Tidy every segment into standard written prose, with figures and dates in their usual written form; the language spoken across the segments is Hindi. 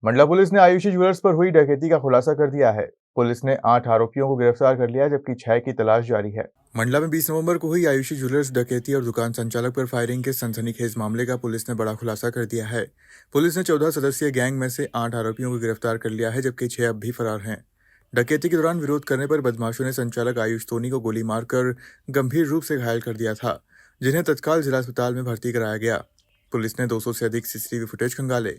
मंडला पुलिस ने आयुषी ज्वेलर्स पर हुई डकैती का खुलासा कर दिया है। पुलिस ने 8 आरोपियों को गिरफ्तार कर लिया जबकि 6 की तलाश जारी है। मंडला में 20 नवंबर को हुई आयुषी ज्वेलर्स डकैती और दुकान संचालक पर फायरिंग के सनसनीखेज मामले का पुलिस ने बड़ा खुलासा कर दिया है। पुलिस ने 14 सदस्यीय गैंग में से 8 आरोपियों को गिरफ्तार कर लिया है जबकि 6 अब भी फरार हैं। डकैती के दौरान विरोध करने पर बदमाशों ने संचालक आयुष सोनी को गोली मारकर गंभीर रूप से घायल कर दिया था, जिन्हें तत्काल जिला अस्पताल में भर्ती कराया गया। पुलिस ने 200 से अधिक सीसीटीवी फुटेज खंगाले।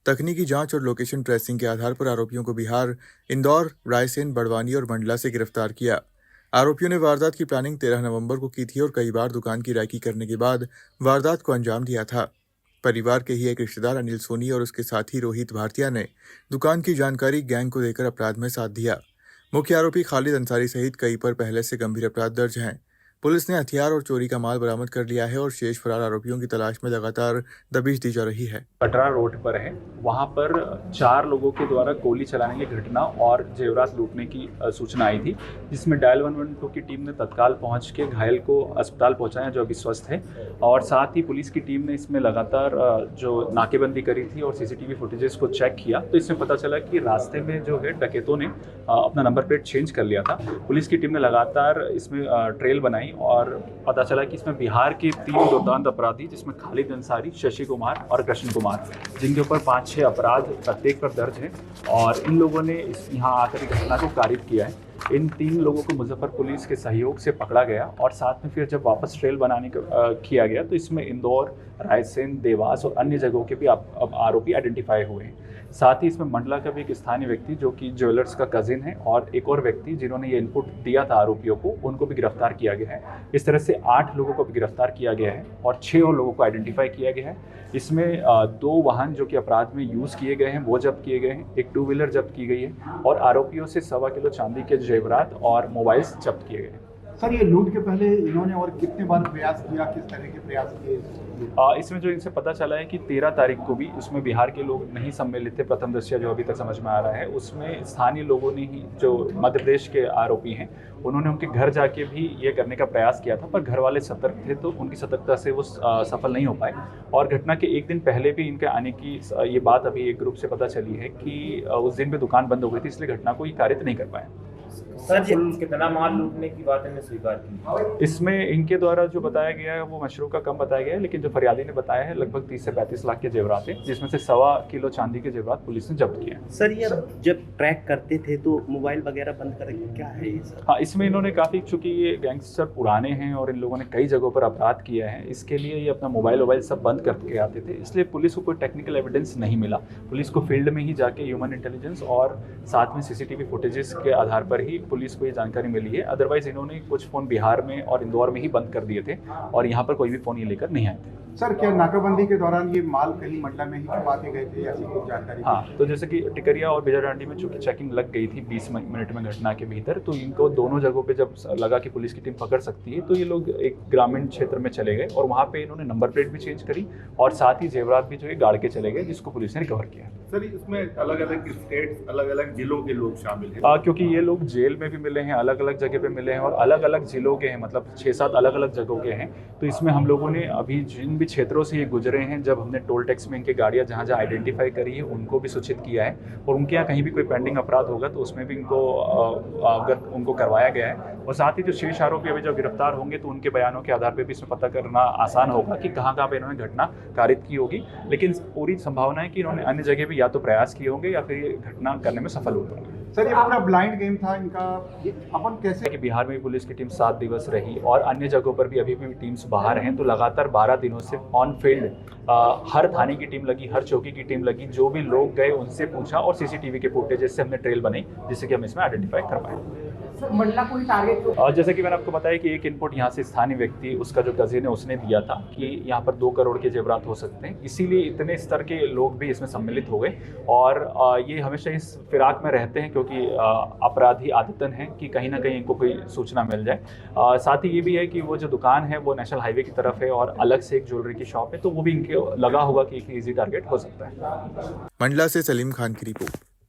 तकनीकी जांच और लोकेशन ट्रेसिंग के आधार पर आरोपियों को बिहार, इंदौर, रायसेन, बड़वानी और मंडला से गिरफ्तार किया। आरोपियों ने वारदात की प्लानिंग 13 नवंबर को की थी और कई बार दुकान की रैकी करने के बाद वारदात को अंजाम दिया था। परिवार के ही एक रिश्तेदार अनिल सोनी और उसके साथी रोहित भारतीया ने दुकान की जानकारी गैंग को देकर अपराध में साथ दिया। मुख्य आरोपी खालिद अंसारी सहित कई पर पहले से गंभीर अपराध दर्ज हैं। पुलिस ने हथियार और चोरी का माल बरामद कर लिया है और शेष फरार आरोपियों की तलाश में लगातार दबिश दी जा रही है। कटरा रोड पर है, वहां पर 4 लोगों के द्वारा गोली चलाने की घटना और जेवरात लूटने की सूचना आई थी, जिसमें डायल 112 की टीम ने तत्काल पहुंच के घायल को अस्पताल पहुंचाया जो अभी स्वस्थ है। और साथ ही पुलिस की टीम ने इसमें लगातार जो नाकेबंदी करी थी और सीसीटीवी फुटेजेस को चेक किया, तो इसमें पता चला कि रास्ते में जो है डकैतों ने अपना नंबर प्लेट चेंज कर लिया था। पुलिस की टीम ने लगातार इसमें ट्रेल बनाई और पता चला कि इसमें बिहार के 3 दुर्दांत अपराधी, जिसमें खालिद अंसारी, शशि कुमार और कृष्ण कुमार, जिनके ऊपर 5-6 अपराध प्रत्येक पर दर्ज है और इन लोगों ने यहाँ आकर घटना को कारित किया है। इन 3 लोगों को मुजफ्फर पुलिस के सहयोग से पकड़ा गया और साथ में फिर जब वापस ट्रेल बनाने का किया गया तो इसमें इंदौर, रायसेन, देवास और अन्य जगहों के भी अब आरोपी आइडेंटिफाई हुए हैं। साथ ही इसमें मंडला का भी एक स्थानीय व्यक्ति जो कि ज्वेलर्स का कजिन है और एक और व्यक्ति जिन्होंने ये इनपुट दिया था आरोपियों को, उनको भी गिरफ्तार किया गया है। इस तरह से 8 लोगों को भी गिरफ्तार किया गया है और 6 और लोगों को आइडेंटिफाई किया गया है। इसमें 2 वाहन जो कि अपराध में यूज़ किए गए हैं वो जब्त किए गए हैं, एक 2 व्हीलर जब्त की गई है और आरोपियों से 1.25 किलो चांदी के जेवरात और मोबाइल्स जब्त किए गए हैं। सर, ये लूट के पहले इन्होंने और कितने बार प्रयास किया, किस तरह के प्रयास किए? इसमें जो इनसे पता चला है कि 13 तारीख को भी उसमें बिहार के लोग नहीं सम्मिलित थे, प्रथम दृष्टया जो अभी तक समझ में आ रहा है। उसमें स्थानीय लोगों ने ही, जो मध्य प्रदेश के आरोपी हैं, उन्होंने उनके घर जाके भी ये करने का प्रयास किया था, पर घर वाले सतर्क थे तो उनकी सतर्कता से वो सफल नहीं हो पाए। और घटना के एक दिन पहले भी इनके आने की ये बात अभी एक ग्रुप से पता चली है कि उस दिन भी दुकान बंद हो गई थी, इसलिए घटना को ये कारित नहीं कर पाए। सर, कितना माल लूटने की बात इन्हें स्वीकार की? इसमें इनके द्वारा जो बताया गया है वो मशरूम का कम बताया गया है, लेकिन जो फरियादी ने बताया है लगभग 30 से 35 लाख के जेवरात हैं, जिसमें से 1.25 किलो चांदी के जेवरात पुलिस ने जब्त किए हैं। सर, ये जब ट्रैक करते थे तो मोबाइल वगैरह बंद करके क्या है ये सर? हाँ, इसमें इन्होंने काफ़ी, चूँकि ये गैंगस्टर पुराने हैं और इन लोगों ने कई जगहों पर अपराध किया है, इसके लिए ये अपना मोबाइल सब बंद करके आते थे, इसलिए पुलिस को कोई टेक्निकल एविडेंस नहीं मिला। पुलिस को फील्ड में ही जाके ह्यूमन इंटेलिजेंस और साथ में सीसीटीवी फुटेजेस के आधार पर ही पुलिस को ये जानकारी मिली है। अदरवाइज इन्होंने कुछ फ़ोन बिहार में और इंदौर में ही बंद कर दिए थे और यहाँ पर कोई भी फ़ोन ये लेकर नहीं आए थे। सर, क्या नाकाबंदी के दौरान ये माल कहीं मंडला में ही छुपा के गए थे, ऐसी कुछ जानकारी? हाँ, तो जैसे कि टिकरिया और बेजाडांडी में चूंकि चेकिंग लग गई थी 20 मिनट में घटना के भीतर, तो इनको दोनों जगहों पे जब लगा कि पुलिस की टीम पकड़ सकती है तो ये लोग एक ग्रामीण क्षेत्र में चले गए और वहाँ पे इन्होंने नंबर प्लेट भी चेंज करी और साथ ही जेवरात भी जो है गाड़ के चले गए, जिसको पुलिस ने रिकवर किया। सर, इसमें अलग अलग स्टेट, अलग अलग जिलों के लोग शामिल हैं? क्योंकि ये लोग जेल में भी मिले हैं, अलग अलग जगह पे मिले हैं और अलग अलग जिलों के हैं, मतलब 6-7 अलग अलग जगहों के हैं। तो इसमें हम लोगों ने अभी जिन भी क्षेत्रों से ये गुजरे हैं, जब हमने टोल टैक्स में इनके गाड़ियाँ जहाँ जहाँ आइडेंटिफाई करी है उनको भी सूचित किया है और उनके यहाँ कहीं भी कोई पेंडिंग अपराध होगा तो उसमें भी इनको अवगत उनको करवाया गया है। और साथ ही जो शेष आरोपी अभी जब गिरफ्तार होंगे तो उनके बयानों के आधार पर भी इसमें पता करना आसान होगा कि कहाँ कहाँ पर इन्होंने घटना कारित की होगी, लेकिन पूरी संभावना है कि इन्होंने अन्य जगह भी या तो प्रयास किए होंगे या फिर ये घटना करने में सफल होंगे। सर, ये पूरा ब्लाइंड गेम था इनका, अपन कैसे? कि बिहार में भी पुलिस की टीम 7 दिवस रही और अन्य जगहों पर भी अभी भी टीम्स बाहर हैं, तो लगातार 12 दिनों से ऑन फील्ड हर थाने की टीम लगी, हर चौकी की टीम लगी, जो भी लोग गए उनसे पूछा और सीसीटीवी के फुटेज से हमने ट्रेल बनाई जिससे कि हम इसमें आइडेंटिफाई कर पाए। मंडला कोई टारगेट? जैसे कि मैंने आपको बताया कि एक इनपुट यहाँ से स्थानीय व्यक्ति, उसका जो कजिन है, उसने दिया था कि यहाँ पर 2 करोड़ के जेवरात हो सकते हैं, इसीलिए इतने स्तर के लोग भी इसमें सम्मिलित हो गए और ये हमेशा इस फिराक में रहते हैं क्योंकि अपराधी आदतन है कि कहीं ना कहीं इनको कोई सूचना मिल जाए। साथ ही ये भी है कि वो जो दुकान है वो नेशनल हाईवे की तरफ है और अलग से एक ज्वेलरी की शॉप है, तो वो भी इनके लगा होगा कि एक ईजी टारगेट हो सकता है। मंडला से सलीम खान की रिपोर्ट।